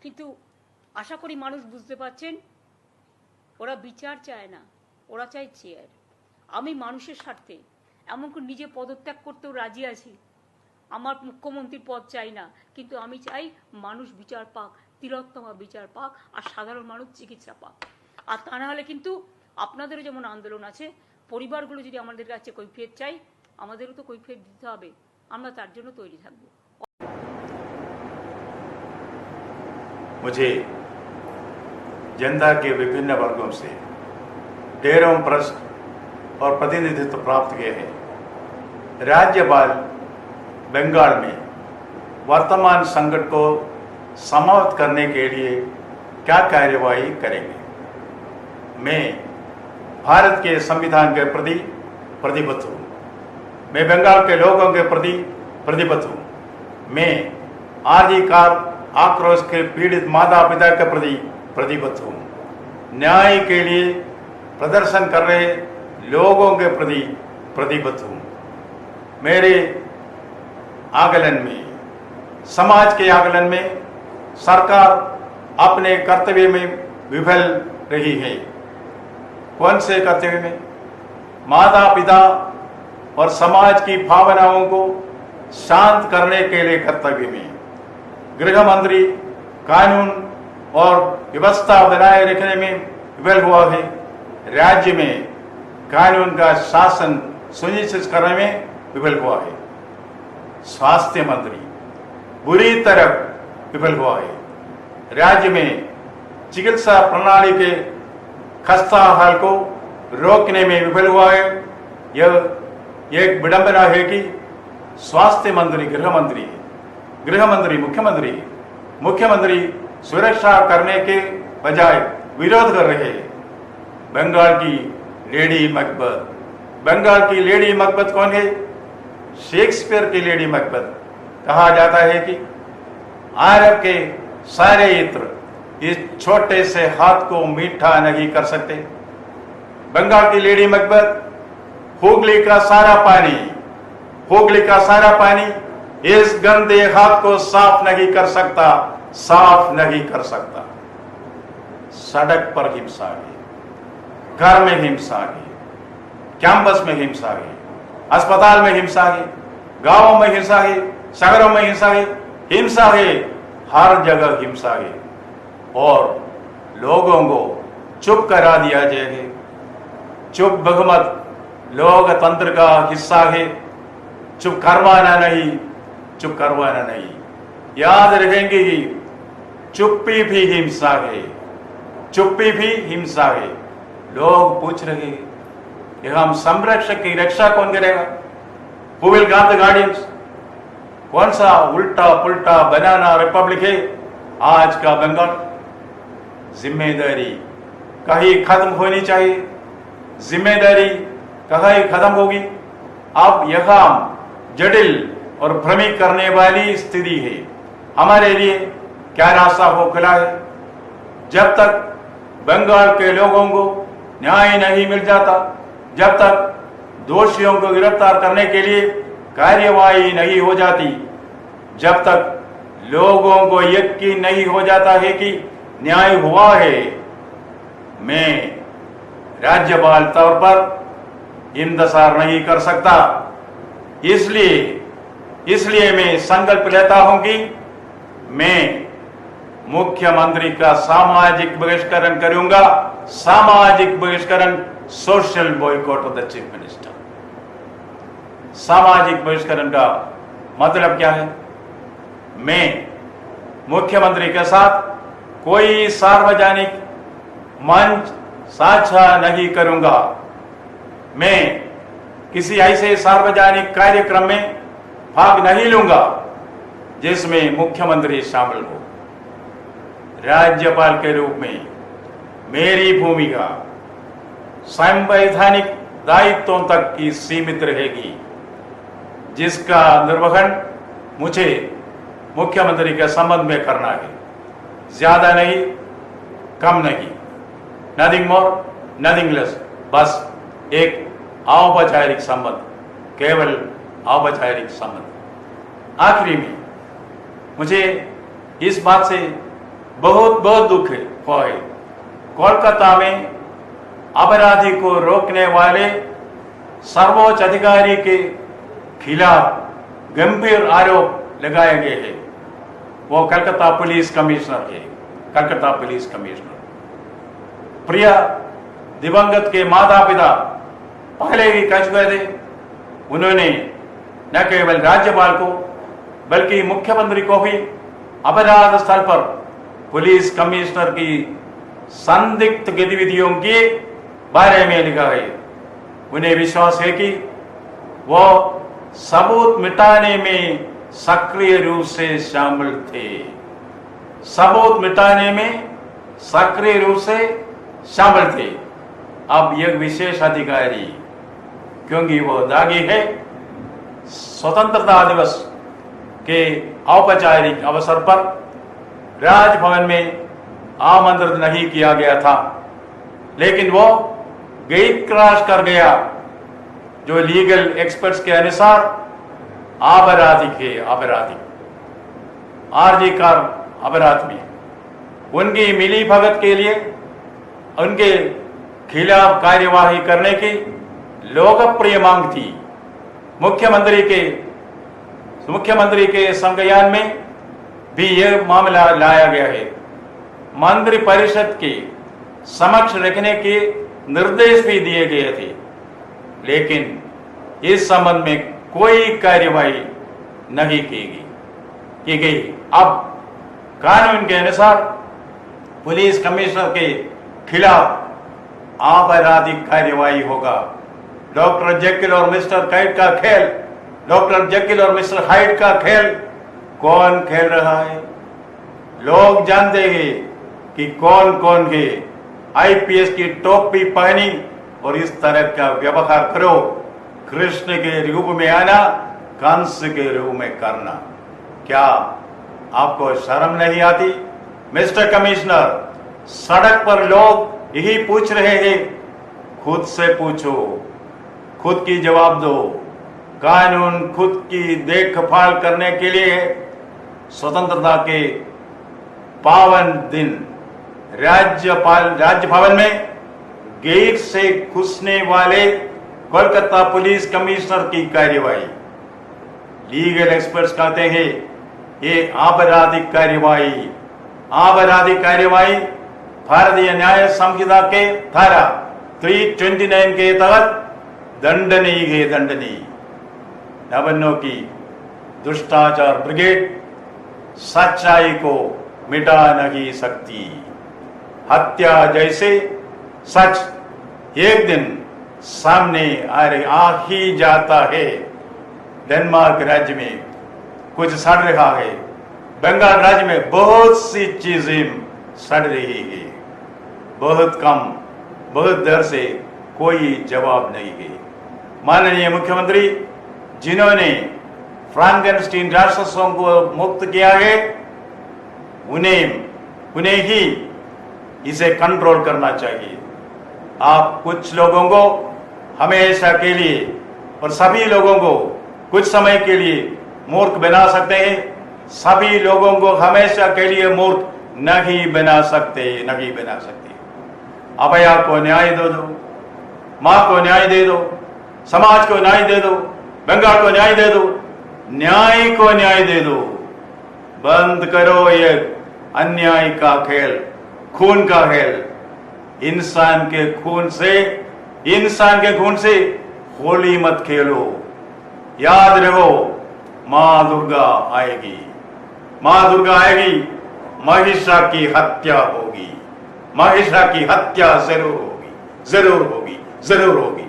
কিন্তু আশা করি মানুষ বুঝতে পারছেন ওরা বিচার চায় না, ওরা চায় চেয়ার। আমি মানুষের স্বার্থে এমনকি নিজে পদত্যাগ করতেও রাজি আছি। আমার মুখ্যমন্ত্রীর পদ চাই না, কিন্তু আমি চাই মানুষ বিচার পাক, তিলোত্তমা বিচার পাক, আর সাধারণ মানুষ চিকিৎসা পাক। আর তা না হলে কিন্তু আপনাদেরও যেমন আন্দোলন আছে, পরিবারগুলো যদি আমাদের কাছে কৈফিয়ত চাই, আমাদেরও তো কৈফিয়ত দিতে হবে। আমরা তার জন্য তৈরি থাকবো। मुझे जनता के विभिन्न वर्गों से ढेरों प्रश्न और प्रतिनिधित्व प्राप्त किए हैं। राज्यपाल बंगाल में वर्तमान संकट को समाप्त करने के लिए क्या कार्यवाही करेंगे। मैं भारत के संविधान के प्रति प्रतिबद्ध हूँ। मैं बंगाल के लोगों के प्रति प्रतिबद्ध हूँ। मैं आदिकाल आक्रोश के पीड़ित माता पिता के प्रति प्रतिबद्ध हूँ। न्याय के लिए प्रदर्शन कर रहे लोगों के प्रति प्रतिबद्ध हूँ। मेरे आकलन में, समाज के आकलन में सरकार अपने कर्तव्य में विफल रही है। कौन से कर्तव्य में? माता पिता और समाज की भावनाओं को शांत करने के लिए कर्तव्य में। गृह मंत्री कानून और व्यवस्था बनाए रखने में विफल हुआ है। राज्य में कानून का शासन सुनिश्चित करने में विफल हुआ है। स्वास्थ्य मंत्री बुरी तरह विफल हुआ है। राज्य में चिकित्सा प्रणाली के खस्ता हाल को रोकने में विफल हुआ है। यह एक विडंबना है कि स्वास्थ्य मंत्री गृह मंत्री मुख्यमंत्री सुरक्षा करने के बजाय विरोध कर रहे हैं। बंगाल की लेडी मकबत कौन है? शेक्सपियर की लेडी मकबत। कहा जाता है कि अरब के सारे इत्र इस छोटे से हाथ को मीठा नहीं कर सकते। बंगाल की लेडी मकबत हुगली का सारा पानी इस गंदे हाथ को साफ नहीं कर सकता। सड़क पर हिंसा है, घर में हिंसा है, कैंपस में हिंसा है, अस्पताल में हिंसा है, गांवों में हिंसा है, शहरों में हिंसा है, हर जगह हिंसा है। और लोगों को चुप करा दिया जाएगा। चुप बहुमत लोकतंत्र का हिस्सा है। चुप करवाना नहीं। याद रखेंगे कि चुप्पी भी हिंसा है। लोग पूछ रहे हैं कि हम संरक्षक की रक्षा कौन करेगा? Who will guard the guardians? कौन सा उल्टा पुल्टा बनाना रिपब्लिक है आज का बंगाल? जिम्मेदारी कहीं खत्म होनी चाहिए। जिम्मेदारी कहीं खत्म होगी। अब यहां जटिल और भ्रमित करने वाली स्थिति है। हमारे लिए क्या रास्ता हो खुला है? जब तक बंगाल के लोगों को न्याय नहीं मिल जाता, जब तक दोषियों को गिरफ्तार करने के लिए कार्यवाही नहीं हो जाती, जब तक लोगों को यकीन नहीं हो जाता है कि न्याय हुआ है, मैं राज्यपाल तौर पर इंतजार नहीं कर सकता। इसलिए मैं संकल्प लेता हूं कि मैं मुख्यमंत्री का सामाजिक बहिष्करण करूंगा। सामाजिक बहिष्करण, social boycott of the chief minister. सामाजिक बहिष्करण का मतलब क्या है? मैं मुख्यमंत्री के साथ कोई सार्वजनिक मंच साझा नहीं करूंगा। मैं किसी ऐसे सार्वजनिक कार्यक्रम में भाग नहीं लूंगा जिसमें मुख्यमंत्री शामिल हो। राज्यपाल के रूप में मेरी भूमिका संवैधानिक दायित्वों तक की सीमित रहेगी, जिसका निर्वहन मुझे मुख्यमंत्री के संबंध में करना है। ज्यादा नहीं, कम नहीं, नथिंग मोर नथिंग लेस। बस एक औपचारिक संबंध, केवल औपचारिक संबंध। आखिरी में मुझे इस बात से बहुत बहुत दुख हुआ है, कोलकाता में अपराधी को रोकने वाले सर्वोच्च अधिकारी के खिलाफ गंभीर आरोप लगाए गए हैं। वो कलकत्ता पुलिस कमिश्नर है, कलकत्ता पुलिस कमिश्नर। प्रिय दिवंगत के माता पिता पहले ही कह चुके थे, उन्होंने न केवल राज्यपाल को बल्कि मुख्यमंत्री को भी अपराध स्थल पर पुलिस कमिश्नर की संदिग्ध गतिविधियों के बारे में लिखा है। उन्हें विश्वास है कि वो सबूत मिटाने में सक्रिय रूप से शामिल थे, सबूत मिटाने में सक्रिय रूप से शामिल थे। अब यह विशेष अधिकारी, क्योंकि वो दागी है, स्वतंत्रता दिवस के औपचारिक अवसर पर राजभवन में आमंत्रित नहीं किया गया था, लेकिन वो गेट क्रॉस कर गया, जो लीगल एक्सपर्ट्स के अनुसार आपराधिक है, आपराधिक आरजी कार अपराध में। उनकी मिली भगत के लिए उनके खिलाफ कार्यवाही करने की लोकप्रिय मांग थी। मुख्यमंत्री के संज्ञान में भी यह मामला लाया गया है। मंत्री परिषद के समक्ष रखने के निर्देश भी दिए गए थे, लेकिन इस संबंध में कोई कार्यवाही नहीं की गई। अब कानून के अनुसार पुलिस कमिश्नर के खिलाफ आपराधिक कार्यवाही होगा। डॉक्टर जेकिल और मिस्टर हाइड का खेल, डॉक्टर जेकिल और मिस्टर हाइड का खेल कौन खेल रहा है? लोग जानते हैं कि कौन कौन है। आईपीएस की टोपी पहनी और इस तरह का व्यवहार करो, कृष्ण के रूप में आना, कंस के रूप में करना। क्या आपको शर्म नहीं आती? मिस्टर कमिश्नर, सड़क पर लोग यही पूछ रहे हैं, खुद से पूछो, खुद की जवाब दो। कानून खुद की देखभाल करने के लिए स्वतंत्रता के पावन दिन राज्य भवन में गेट से घुसने वाले कोलकाता पुलिस कमिश्नर की कार्यवाही, लीगल एक्सपर्ट्स कहते हैं ये आपराधिक कार्यवाही भारतीय न्याय संहिता के धारा 329 के तहत दंडनीय है, दंडनीय। नवन्नों की दुष्टाचार ब्रिगेड सच्चाई को मिटा नहीं सकती। हत्या जैसे सच एक दिन सामने आ ही जाता है। डेनमार्क राज्य में कुछ सड़ रहा है, बंगाल राज्य में बहुत सी चीजें सड़ रही है। बहुत कम, बहुत देर से कोई जवाब नहीं है। माननीय मुख्यमंत्री जिन्होंने फ्रांकेनस्टीन राक्षसों को मुक्त किया है, उन्हें ही इसे कंट्रोल करना चाहिए। आप कुछ लोगों को हमेशा के लिए और सभी लोगों को कुछ समय के लिए मूर्ख बना सकते हैं, सभी लोगों को हमेशा के लिए मूर्ख नहीं बना सकते। अभया को न्याय दे दो, मां को न्याय दे दो, समाज को न्याय दे दो, बंगाल को न्याय दे दो, न्याय को न्याय दे दो। बंद करो ये अन्याय का खेल, खून का खेल। इंसान के खून से होली मत खेलो। याद रखो, मां दुर्गा आएगी, महिषा की हत्या होगी, महिषा की हत्या जरूर होगी।